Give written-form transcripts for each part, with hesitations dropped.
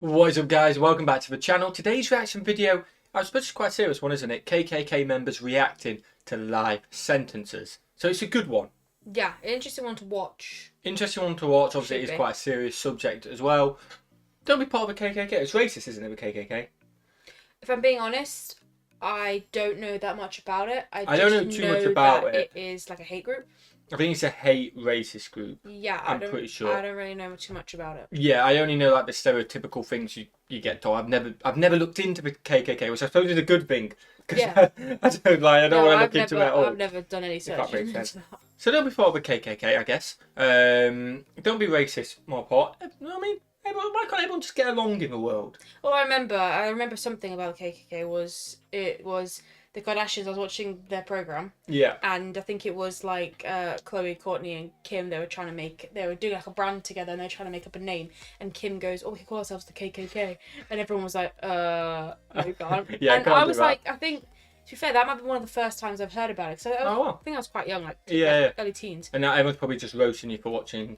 What is up, guys? Welcome back to the channel. Today's reaction video, I suppose it's quite a serious one, isn't it? KKK members reacting to life sentences. So it's a good one. Yeah, an interesting one to watch. Interesting one to watch. Obviously, it is quite a serious subject as well. Don't be part of the KKK. It's racist, isn't it, the KKK? If I'm being honest, I don't know that much about it. I don't know too much about it. It is like a hate group. I think it's a hate racist group. Yeah, I'm pretty sure. I don't really know too much about it. Yeah, I only know like the stereotypical things you get told. I've never looked into the KKK, which I suppose is a good thing. Yeah. I don't want to look into it at all. I've never done any search. So don't be part of the KKK, I guess. Don't be racist, more part. You know what I mean? Why can't everyone just get along in the world? Well, I remember something about the KKK was the Kardashians. I was watching their program. Yeah. And I think it was like Chloe, Courtney, and Kim. They were doing like a brand together, and they're trying to make up a name. And Kim goes, "Oh, we can call ourselves the KKK," and everyone was like, "No, we can't." Yeah, and I was like, I think, to be fair, that might be one of the first times I've heard about it. So I think I was quite young, like early teens. And now everyone's probably just roasting you for watching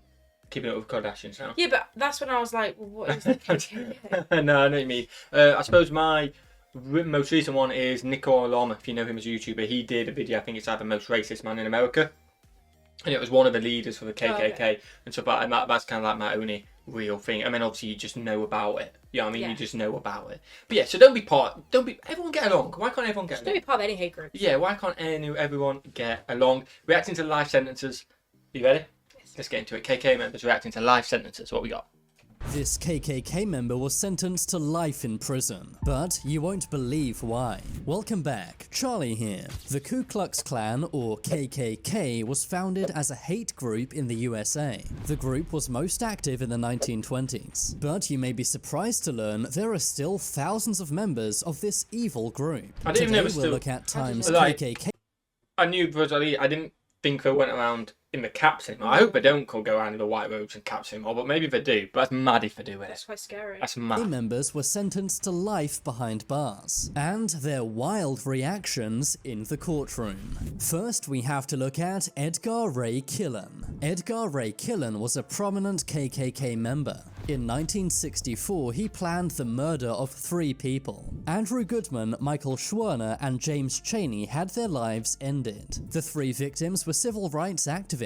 Keeping Up with Kardashians now. Yeah, but that's when I was like, well, what is the KKK? No, I know what you mean. I suppose my most recent one is Nico Lama. If you know him as a YouTuber, he did a video. I think it's like the most racist man in America, and it was one of the leaders for the KKK and stuff like that. And that's kind of like my only real thing. I mean, obviously you just know about it. You know what I mean? Yeah. You just know about it. But yeah, so everyone get along. Why can't everyone get along? Don't be part of any hate group. Yeah, why can't everyone get along? Reacting to life sentences. You ready? Yes. Let's get into it. KKK members reacting to life sentences. What we got? This KKK member was sentenced to life in prison, but you won't believe why. Welcome back, Charlie here. The Ku Klux Klan, or KKK, was founded as a hate group in the USA. The group was most active in the 1920s, but you may be surprised to learn there are still thousands of members of this evil group. I didn't Today we'll look at times KKK. I knew Brazil. I didn't think they went around in the caps anymore. I hope they don't go around in the white robes and caps anymore, but maybe they do. But that's mad if they do it. That's quite scary. That's mad. Members were sentenced to life behind bars, and their wild reactions in the courtroom. First, we have to look at Edgar Ray Killen. Edgar Ray Killen was a prominent KKK member. In 1964, he planned the murder of 3 people. Andrew Goodman, Michael Schwerner, and James Chaney had their lives ended. The 3 victims were civil rights activists.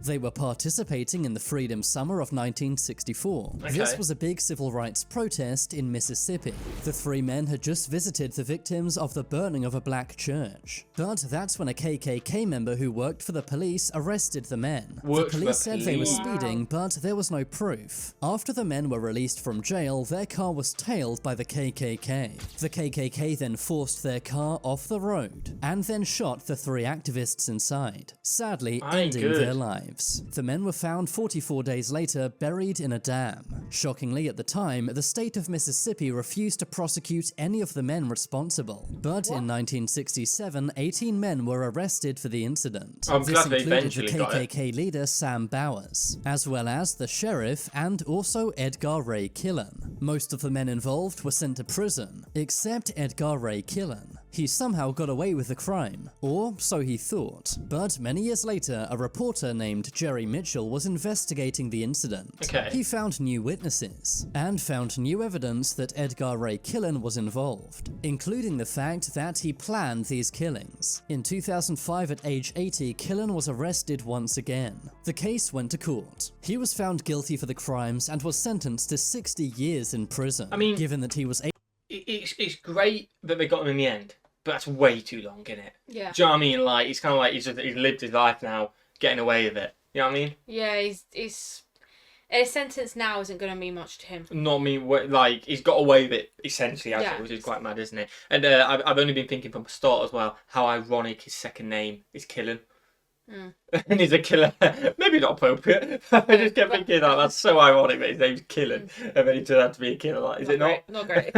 They were participating in the Freedom Summer of 1964. Okay. This was a big civil rights protest in Mississippi. The 3 men had just visited the victims of the burning of a black church. But that's when a KKK member who worked for the police arrested the men. The police said they were speeding, but there was no proof. After the men were released from jail, their car was tailed by the KKK. The KKK then forced their car off the road, and then shot the 3 activists inside, sadly ending their lives. The men were found 44 days later, buried in a dam. Shockingly, at the time, the state of Mississippi refused to prosecute any of the men responsible. But in 1967, 18 men were arrested for the incident. This included the KKK leader Sam Bowers, as well as the sheriff and also Edgar Ray Killen. Most of the men involved were sent to prison, except Edgar Ray Killen. He somehow got away with the crime, or so he thought. But many years later, a reporter named Jerry Mitchell was investigating the incident. Okay. He found new witnesses, and found new evidence that Edgar Ray Killen was involved, including the fact that he planned these killings. In 2005, at age 80, Killen was arrested once again. The case went to court. He was found guilty for the crimes and was sentenced to 60 years in prison. I mean, given that he was it's great that they got him in the end, but that's way too long, isn't it? Yeah. Do you know what I mean? Like, it's kind of like he's lived his life now, getting away with it. You know what I mean? Yeah, his sentence now isn't going to mean much to him. Not me. Like, he's got away with it essentially, which is quite mad, isn't it? And I've only been thinking from the start as well how ironic his second name is Killen. And he's a killer. Maybe not appropriate. I just kept thinking that's so ironic that his name's Killen, and then he turned out to be a killer. Like, is it not? Not great.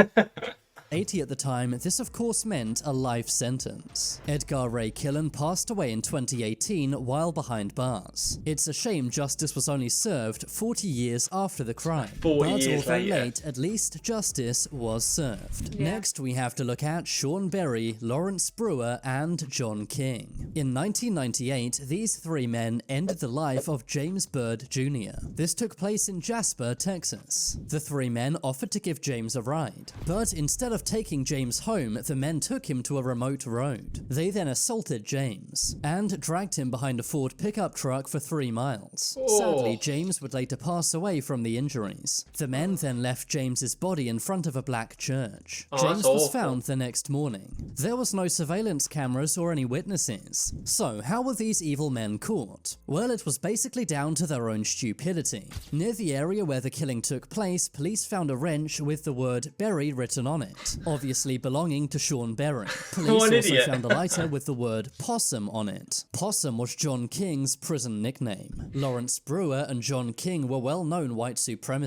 80 at the time, this of course meant a life sentence. Edgar Ray Killen passed away in 2018 while behind bars. It's a shame justice was only served 40 years after the crime. 40 but years although later. late, at least justice was served. Yeah. Next, we have to look at Sean Berry, Lawrence Brewer, and John King. In 1998, these three men ended the life of James Byrd Jr. This took place in Jasper, Texas. The three men offered to give James a ride, but instead of taking James home, the men took him to a remote road. They then assaulted James and dragged him behind a Ford pickup truck for 3 miles. Sadly, James would later pass away from the injuries. The men then left James's body in front of a black church. Oh, James that's was awful. found the next morning. There was no surveillance cameras or any witnesses. So, how were these evil men caught? Well, it was basically down to their own stupidity. Near the area where the killing took place, police found a wrench with the word Berry written on it, obviously belonging to Sean Berry. Police What an also idiot. found a lighter with the word Possum on it. Possum was John King's prison nickname. Lawrence Brewer and John King were well-known white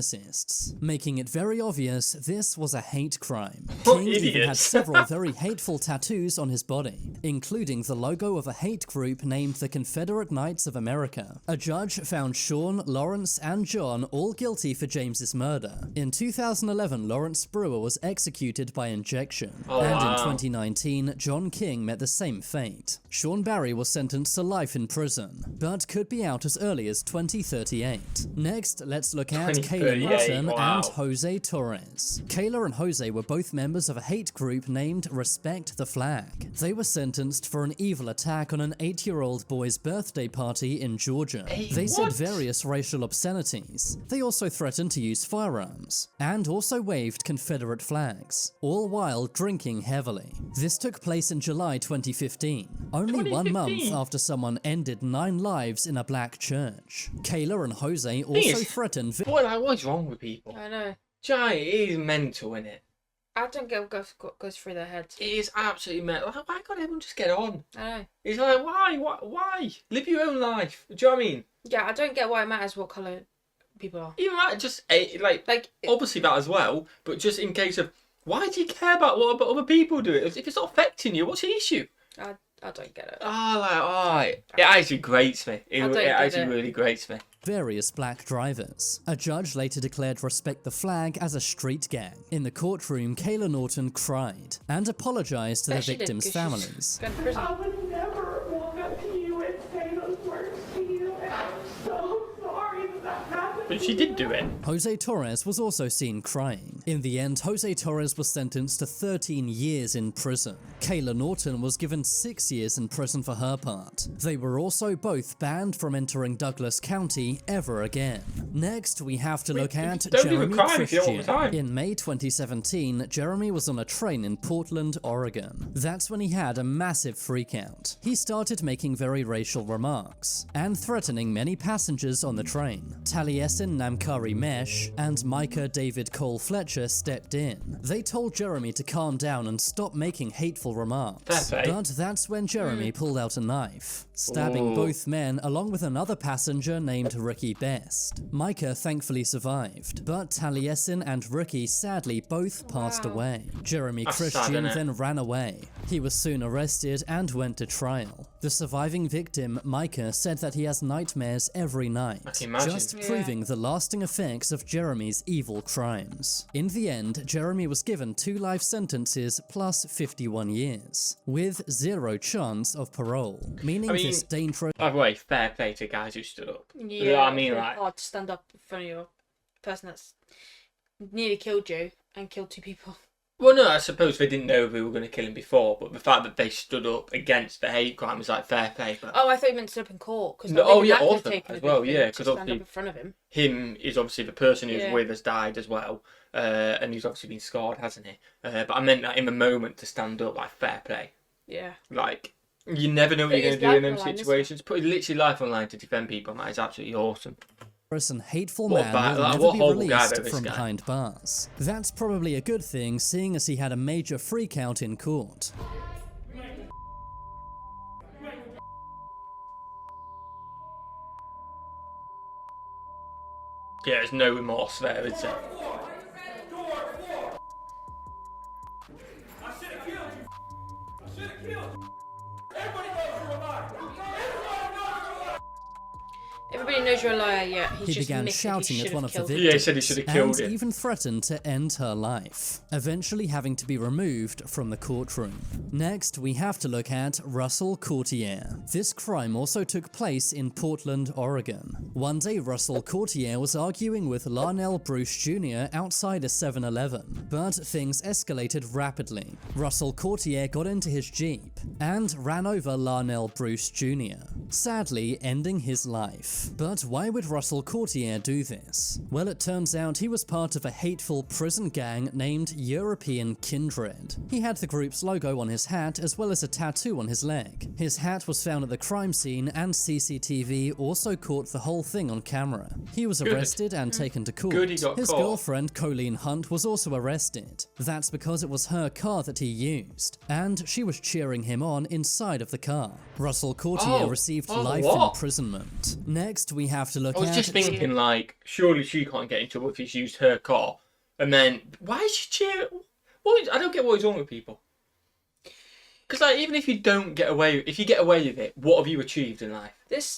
supremacists, making it very obvious this was a hate crime. What King even had idiots. several very hateful tattoos on his body, including the logo of a hate group named the Confederate Knights of America. A judge found Sean, Lawrence, and John all guilty for James's murder. In 2011, Lawrence Brewer was executed by injection, Oh, and wow. in 2019, John King met the same fate. Sean Barry was sentenced to life in prison, but could be out as early as 2038. Next, let's look at Kayla 2038, Norton wow. and Jose Torres. Kayla and Jose were both members of a hate group named Respect the Flag. They were sentenced for an evil attack on an 8-year-old boy's birthday party in Georgia. They said what? various racial obscenities. They also threatened to use firearms, and also waved Confederate flags, all while drinking heavily. This took place in July 2015, only 1 month 2015? after someone ended 9 lives in a black church. Kayla and Jose also is- threatened Boy, like, what's wrong with people? I know. Jai, it is mental, innit? I don't get what goes through their heads. It is absolutely mental. Like, why can't everyone just get on? I know. It's like, why? Live your own life. Do you know what I mean? Yeah, I don't get why it matters what colour people are. Even like, just, like, Like, obviously that as well, but just in case of, why do you care about what other people do? If it's not affecting you, what's the issue? I don't get it. It actually grates me. It don't get actually it. really grates me. various black drivers. A judge later declared Respect the Flag as a street gang. In the courtroom, Kayla Norton cried and apologized to the Bet she did, victims' 'cause she's families. going to prison. I would never walk up to you and say those words to you, and I'm so sorry that happened. But she did do it. Jose Torres was also seen crying. In the end, Jose Torres was sentenced to 13 years in prison. Kayla Norton was given 6 years in prison for her part. They were also both banned from entering Douglas County ever again. Next, we have to look at don't do a Jeremy crime if you don't want Christian. time. In May 2017, Jeremy was on a train in Portland, Oregon. That's when he had a massive freakout. He started making very racial remarks and threatening many passengers on the train. Taliesin Namkari Mesh and Micah David Cole Fletcher stepped in. They told Jeremy to calm down and stop making hateful remarks. Fair play. But that's when Jeremy pulled out a knife, stabbing Ooh. both men along with another passenger named Ricky Best. Micah thankfully survived, but Taliesin and Ricky sadly both passed away. Jeremy That's sad, Christian innit? then ran away. He was soon arrested and went to trial. The surviving victim, Micah, said that he has nightmares every night, I can imagine. just Yeah. proving the lasting effects of Jeremy's evil crimes. In the end, Jeremy was given 2 life sentences plus 51 years, with 0 chance of parole, meaning I mean- this dangerous By the way, fair play to guys who stood up. Yeah, You know what I mean? it's really Like, hard to stand up in front of your person that's nearly killed you and killed 2 people. well, no, I suppose they didn't know they were going to kill him before, but the fact that they stood up against the hate crime was like fair play. But Oh, I thought you meant to stand up in court. Cause No, maybe oh, yeah, that could have also taken as a big well, thing yeah, to 'cause stand obviously- up in front of him. him is obviously the person who's Yeah. with has died as well, and he's obviously been scarred, hasn't he? But I meant that in the moment to stand up, like fair play. Yeah. Like, you never know what Put you're his going to do in life them on the line, isn't it? situations. Put literally life on the line to defend people, man, is absolutely awesome. and hateful What man bad- will like, never what be horrible guy released though, this from guy. behind bars. That's probably a good thing, seeing as he had a major freakout in court. Yeah, there's no remorse there, is there? Everybody knows you're a liar, yeah. He began shouting at one of the victims, Yeah, he said he should have killed and him. even threatened to end her life, eventually having to be removed from the courtroom. Next, we have to look at Russell Courtier. This crime also took place in Portland, Oregon. One day, Russell Courtier was arguing with Larnell Bruce Jr. outside a 7-Eleven, but things escalated rapidly. Russell Courtier got into his Jeep and ran over Larnell Bruce Jr., sadly ending his life. But why would Russell Courtier do this? Well, it turns out he was part of a hateful prison gang named European Kindred. He had the group's logo on his hat as well as a tattoo on his leg. His hat was found at the crime scene, and CCTV also caught the whole thing on camera. He was arrested and taken to court. Good he got His caught. girlfriend, Colleen Hunt, was also arrested. That's because it was her car that he used, and she was cheering him on inside of the car. Russell Courtier received life imprisonment. Next, we have to look I was at... just thinking, like, surely she can't get in trouble if he's used her car. And then, why is she cheering? I don't get what is wrong with people. Because, like, even if you don't get away, if you get away with it, what have you achieved in life? The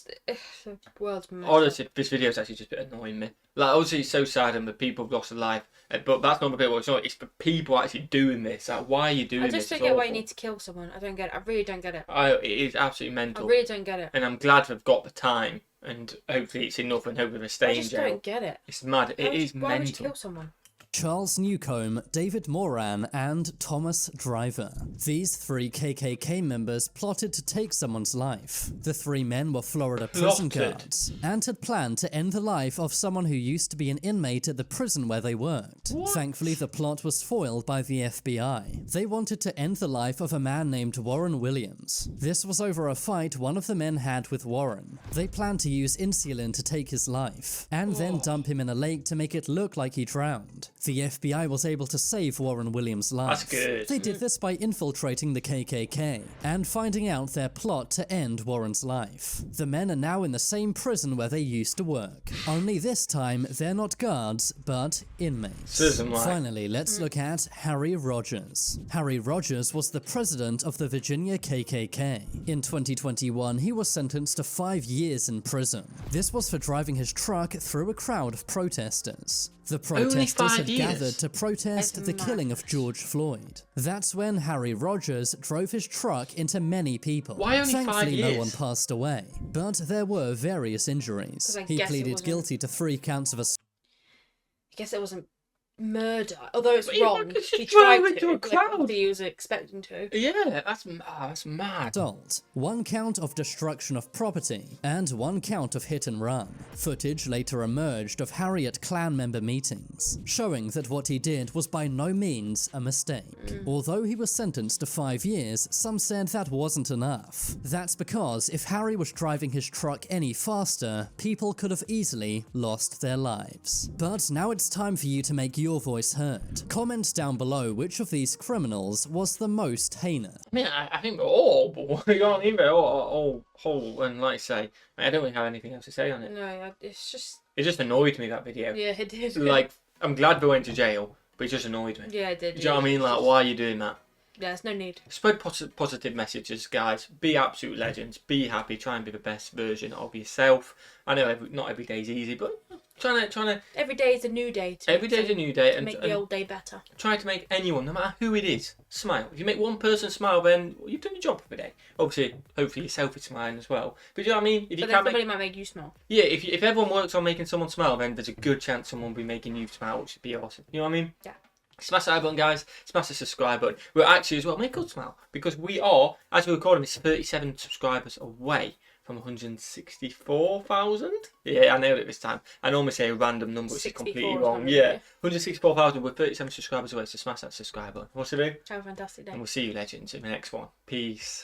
world's messed Honestly, this video's actually just a bit annoying me. Like, obviously, it's so sad and the people have lost their life. But that's not a bit what it's not. It's the people actually doing this. Like, why are you doing I this? just don't It's get why awful. you need to kill someone. I don't get it. I really don't get it. It is absolutely I mental. really don't get it. And I'm glad they've got the time. And hopefully it's enough and hopefully they stay I in just jail. don't get it. It's mad. It is Why would you mental. kill someone? Charles Newcomb, David Moran, and Thomas Driver. These 3 KKK members plotted to take someone's life. The 3 men were Florida prison guards and had planned to end the life of someone who used to be an inmate at the prison where they worked. Thankfully, the plot was foiled by the FBI. They wanted to end the life of a man named Warren Williams. This was over a fight one of the men had with Warren. They planned to use insulin to take his life, and then dump him in a lake to make it look like he drowned. The FBI was able to save Warren Williams' life. That's good. They did this by infiltrating the KKK and finding out their plot to end Warren's life. The men are now in the same prison where they used to work. Only this time, they're not guards, but inmates. Finally, let's look at Harry Rogers. Harry Rogers was the president of the Virginia KKK. In 2021, he was sentenced to 5 years in prison. This was for driving his truck through a crowd of protesters. The protesters had gathered to protest the killing of George Floyd. That's when Harry Rogers drove his truck into many people. Why only 5 Thankfully, years? no one passed away, but there were various injuries. I He guess it pleaded wasn't- guilty to 3 counts of assault. I guess it wasn't murder, although it's But you wrong. could just He drive tried into to. a Like, crowd. obviously he was expecting to. Yeah, that's mad. 1 count of destruction of property, and 1 count of hit and run. Footage later emerged of Harry at Klan member meetings, showing that what he did was by no means a mistake. Although he was sentenced to 5 years, some said that wasn't enough. That's because if Harry was driving his truck any faster, people could have easily lost their lives. But now it's time for you to make your voice heard. Comment down below which of these criminals was the most heinous. I mean, I think we're all, but you know what I mean? We're all whole, and like I say, I don't really have anything else to say on it. No, it's just. It just annoyed me, that video. Yeah, it did. Like, I'm glad they went to jail, but it just annoyed me. Yeah, it did. Do you know what I mean? Like, why are you doing that? Yeah, there's no need. Spread positive messages, guys. Be absolute legends. Be happy. Try and be the best version of yourself. I know not every day's easy, but trying to. Every day is a new day. Every day's a new day, To and make the old day better. try to make anyone, no matter who it is, smile. If you make one person smile, then you've done your job for the day. Obviously, hopefully yourself is smiling as well. But you know what I mean? If you But then can't somebody might make you smile. yeah, if everyone works on making someone smile, then there's a good chance someone will be making you smile, which would be awesome. You know what I mean? Yeah. Smash that like button, guys. Smash the subscribe button. We're actually as well make us smile because we are, as we're recording, this 37 subscribers away from 164,000. Yeah, I nailed it this time. I normally say a random number, which is completely 64 wrong. something, Yeah, yeah. 164,000. We're 37 subscribers away, so smash that subscribe button. What's to do? Have a fantastic day. And we'll see you legends in the next one. Peace.